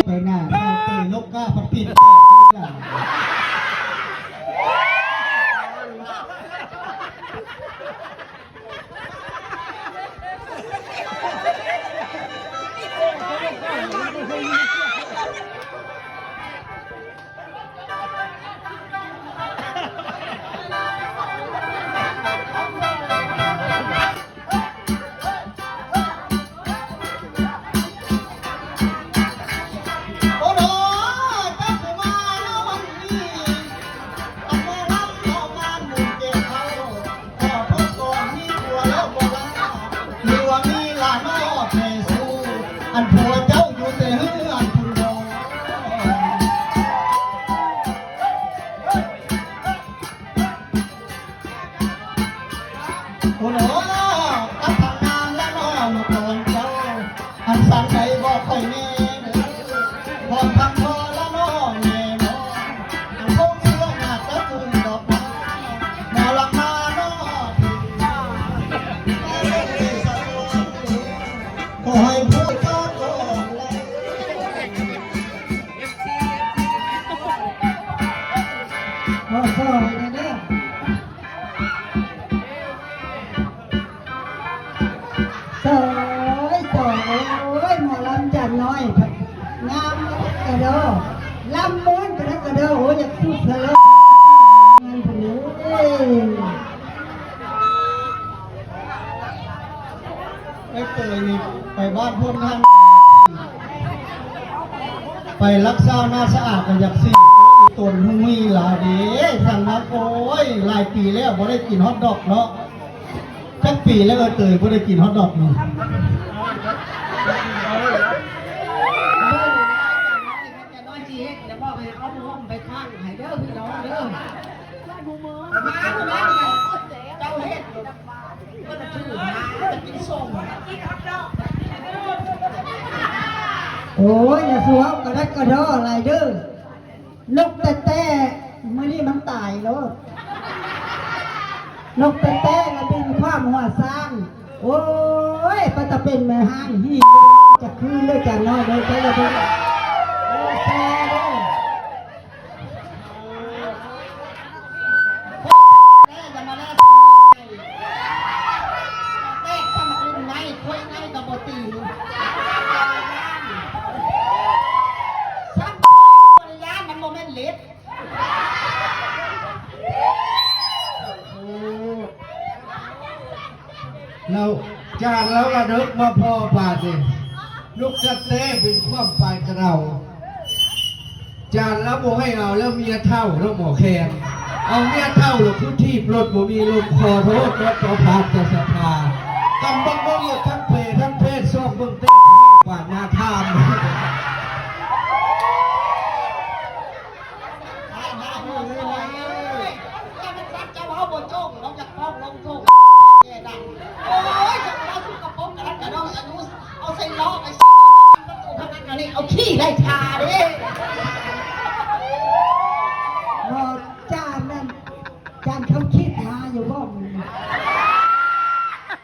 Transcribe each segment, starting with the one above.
ไปหน้าเอาเตยลกก้าพัดปิดอันผัวเจ้าอยู่แต่เฮือนคุณน้องโอ้โหอันทำงานแล้วน้องมาก่อนเจ้าอันสั่งใจบอกค่อยแน่บอกทำพอแล้วน้องแน่นอนอันคงเชื่อหน้าตะกุ่มดอกไม้แนวหลังมาน้องก็ให้พูดก็โซ่เลยเด้อโซ่โซ่โอ้ยหมอลำจันน้อยงามกระโดดลำม้วนกระโดดโอ้ยอยากพูดเพลินงานคนนี้ไอ้เตยนี่ไปบ้านพวกท่านไปรักษาหน้าสะอาดกันอยากสิตนหุ่ยหลาเด้สั่งมาโอ้ยหลายปีแล้วบ่ได้กินฮอทดอกเนาะจักปีแล้วเตยบ่ได้กินฮอทดอกนี่จะน้อยจีเดี๋ยวบอกให้เอาหมูไปข้างให้เด้อพี่น้องเด้อมาเจ้าเฮ็ดก็จะชื่อมาจะกินส้มโอ้ยอย่าสัวกระดักกระดออะไรเด้อนกแต่มื่อนี้มันตายแล้วนกแต่ก็เป็นความหัวสร้างโอ้ยปะตะเป็นแม่ห้างหีจะคืนเลยกันน้อยเลยใช่ไหมพี่แซ่เลยแม่จะมาแลกแลกสมัครไงคุยไงกับบตีซ้ำบริยานมันโมเมนต์เล็ดเราจากแล้วระลึกมาพ่อบาดเลยลูกสะเต้เป็นความปลายกระเราจานแล้วโมให้เอาแล้วเมียเท่าแล้วหมอแคนเอาเมียเท่าหรือพื้นที่ปลดบ่มีลมคอโทษรถต่อพาจะสภากำบังบังอยู่ทั้งเพทั้งเพศซ่องเบื้องเต้นกว่านาทามเอาขี้ได้ชาดิจานนั่นจานเขาคิดมาอยู่บ้าง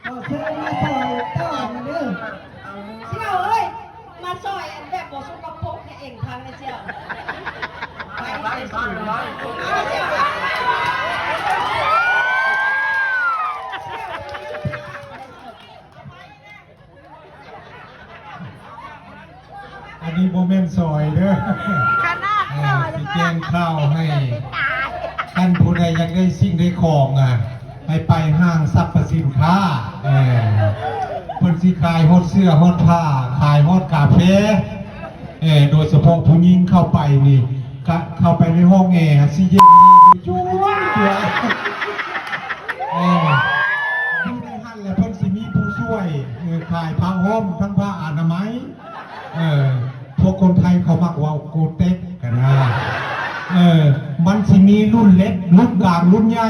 พอเชื่อมาซอยต้อนเด้อเชี่ยวเอ้ยมาซอยแบบบสุกปกให้เองทางนะเชี่ยวไปเชี่ยวอันนี้โมเมนต์ซอยเด้อที่แจ้งข้าวให้ท่านผู้ใดอยากได้สิ่งได้ของไปห้างสรรพสินค้าเพิ่นสิขายฮอดเสื้อฮอดผ้าขายฮอดกาแฟโดยเฉพาะผู้หญิงเข้าไปนี่เข้าไปในห้องแอร์สิเย็นจุ๊วอยู่ในหันแล้วเพิ่นสิมีผู้ช่วยขายผ้าห่มทั้งผ้าอนามัยพวกคนไทยเขามักว่าโกเต็กกันนะมันสิมีรุ่นเล็กรุ่นกลางรุ่นใหญ่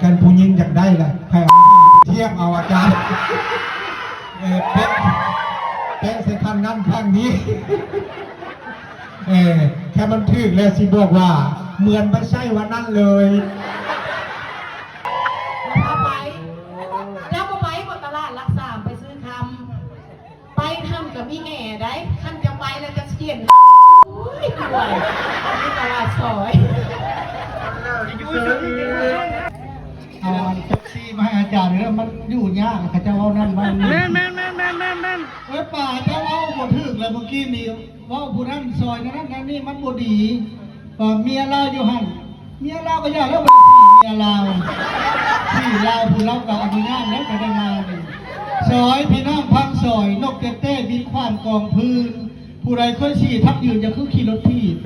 กันผู้หญิงอยากได้แหละใครเอาเทียบเอาอาจารย์เป๊ะใส่ข้างนั้นข้างนี้แค่มันถึกแล้วสิบอกว่าเหมือนไม่ใช่วันนั้นเลยเอาไปแล้วก็ไปตลาดรักษาไปซื้อคำไปทำกับมีแง่ได้ท่านจะไปแล้ว ลี่ยนอุ้ยด้วยที่ตลาดซอย เอาอันเซ็กซี่มาให้อาจารย์เนี่ยมันอยู่ยากเขาจะเอานั่นมันนี่เอ้ยป่าเจ้าเอาบ่ถึกแล้วเมื่อกี้นี่เว่าผู้นั้นซอยนั้นนั่นนี่มันบ่ดีเมียเราอยู่หั่นเมียเราก็อยากแล้วบ่เมียเราที่เราผู้เราก็อนุญาตแล้วก็ได้มานี่ซอยพี่น้องพังซอยนกเต้บินความกองพื้นผู้ใดเคยขี่ทับยืนจะคือขี่รถถีบ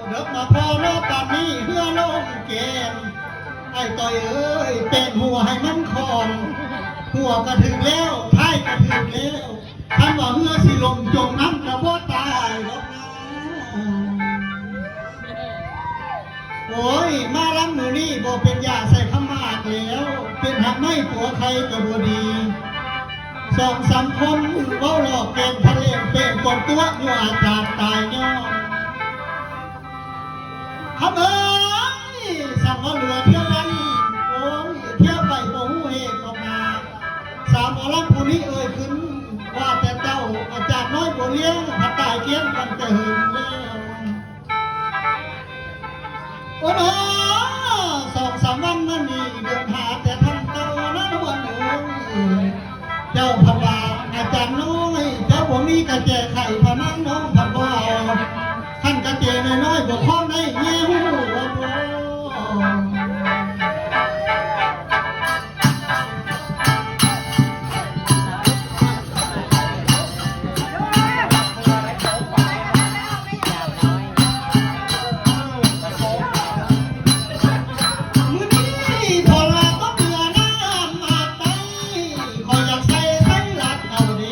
เด็กมาพอโลกปานนี้เพื่อลงเกมไอ้ต่อยเอ้ยเป็นหัวให้มันคอนหัวกระถึงแล้วท้ายกระถึงแล้วท่านว่าเมื่อสิลงจมน้ำกระโบตายหรอกนะโอ้ยมาล้ำมือนี่บ่เป็นยาใส่ขมากแล้วเป็นหักไม่ผัวใครกระบดีสองสามคนเว้าหลอกแกงทะเลเป็นกองตัวอยู่อาจารย์ตายย่อทำเอ้ยสั่งเอาเหลือเที่ยวนั้นโอ้ยเที่ยวไปโมหูเหตุออกมาสามอลัมผู้นี้เอ่ยขึ้นว่าแต่เจ้าอาจารย์น้อยบ่เลี้ยงผัดตายเกี้ยงกันแต่หึงแล้วโอ้โหสองสามวันนั่นนี่เดินหาแต่ทำเจ้านั้นวันเอ้ยเจ้าพบาอาจารย์น้อยเจ้าบ่มีกระแจไข่พนังน้องพันบ่เอาท่านกระเจน้อยๆบอกข้อในเงี้ยหูว่าบ่มื้อนี้พอลาก็เบื่อน้ำมาไตคอยอยากใส่ไส้รัดเอาเด้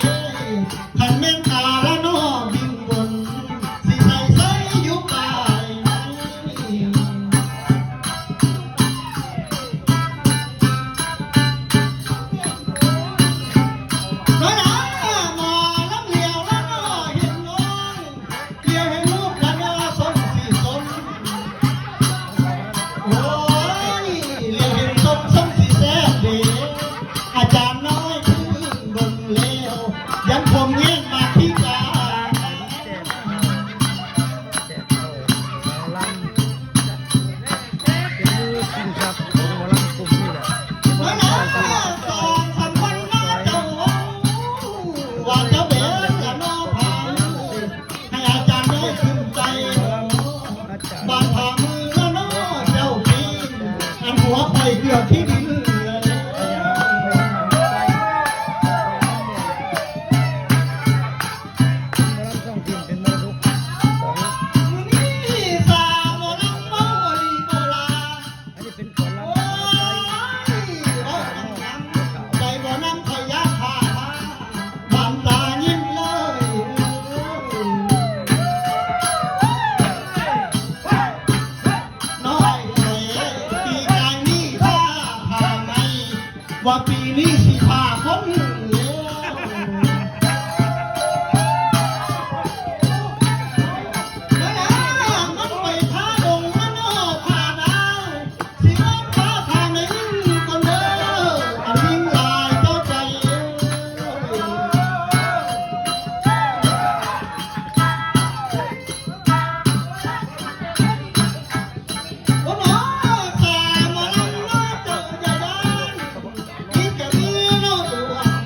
คันแม่นตาละน้อบินวน ใส่ยุบไปน้อยหนาหมอลำเลียวแล้วน้อเห็นน้องเลี้ยวให้ลูกกันน้อสนสีสนโอ้ยเลี้ยวเห็นสนสีแซ่บเด้อาจารย์น้อยขึ้นบนเลี้ยวยังคงเงี้ยมาที่กาว่าเจ้าเบลกับน้องพาให้อาจารย์น้อยขึ้นใจบานผ่ามือแล้วน้อเจ้าปีนอันหัวไฟเกือบที่ดินสาวน้ำโมลีโบราใจบ่น้ำขยะขาบานตายิ้มเลยน้อยเอ๋ปีกายนี้ผ้าผ่าไหมว่าปีนี้สิผ่าคนมันไปท่าดงมันนอกผ่าดาวสิรถพาทางไหนก่อนเด้ออันยิ่งลายเจ้าใจโอ้โหแต่มาลังน้อเจออย่าด้านคิดแก่มีน้อดวง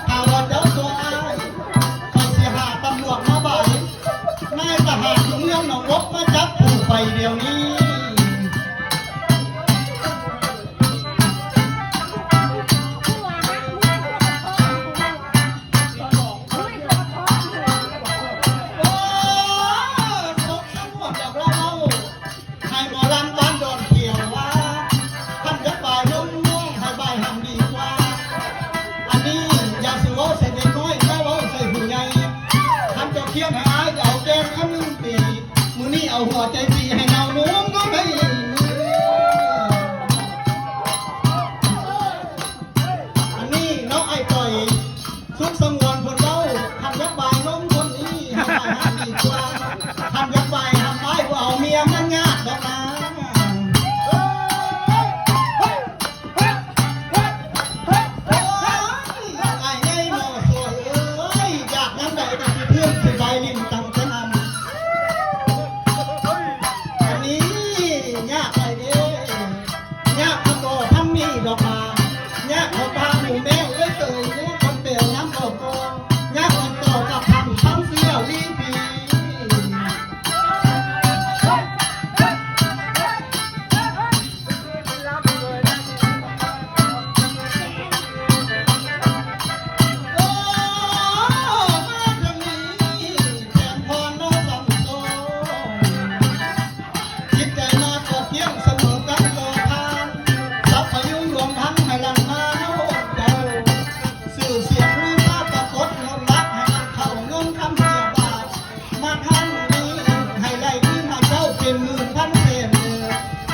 ถ้าว่าเจ้าตัวอายคอยเสียหาตำรวจมาบ่ายนายทหารเมืองหนองรบมาจับผู้ไปเดี๋ยวนี้เอาหัวใจตีให้เงาหนุ่มก็ไม่อันนี้น้องไอ้ต่อยสุขสงวนคนเราทำยักษ์บายน้องคนนี้ทำไปหาดีกว่าทำยักษ์บายทำไปว่าเอาเมียมันงาดดอกนะไอ้ไงหมอสวยเอ้ยอยากยังไงแต่ที่เพื่อนสิใบลิ้นตังจะนำดอกมาเนี่ยเขาพาหมูแมวเอ้ยเตยเนี่ยคนเปลี่ยวน้ำออกกองเนี่ยคนต่อกับทำทั้งเสี้ยวลีพีโอ้มาทางนี้แทนพรน้องสังโซจิตใจมาขอเพียงเสมอกันโลทานพยุงรวมทั้งให้ลังมาโน้เจ้าสื่อเสียงหรือภาพปรากฏนนรักให้มันเข้าเงินคำเสียบาทมาทันนี้ให้ไล่ขึ้นให้เจ้าเป็นหมื่นพันเศษ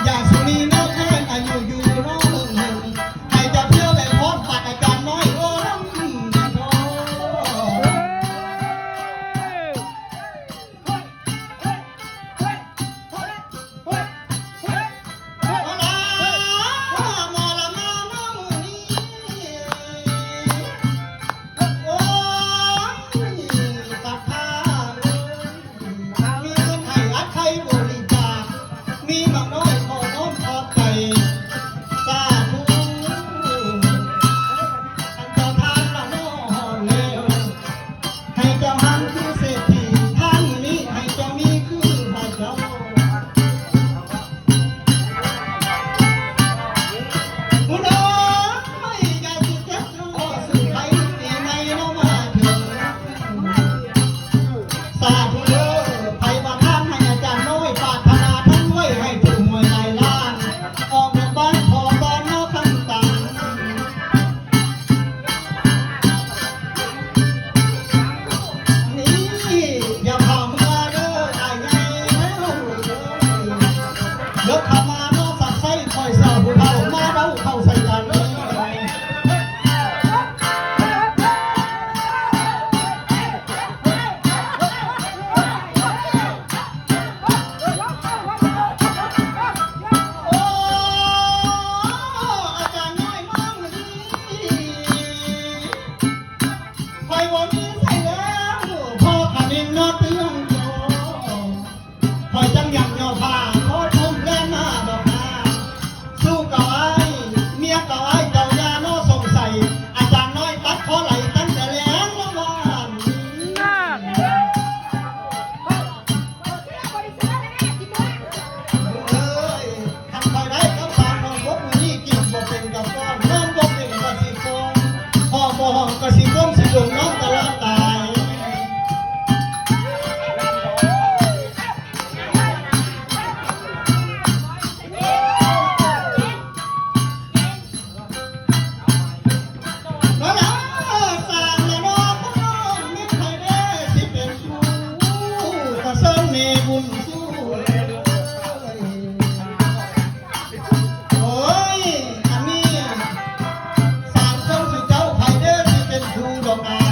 อย่าสุนีโน้แค่อายุอยู่โน้หนึ่งให้จะเที่ยวแบบพอดปัดอาจารย์น้อยโอ้ลำโน้กระสีก้มสีดวงน้องตลอดตายแล้วนะสามละน้องมิตรไทยได้สิเป็นผู้กระเซิร์เมบุญสู้โอ้ยอันนี้สามคนสุดเจ้าไทยได้สิเป็นผู้ดอกไม้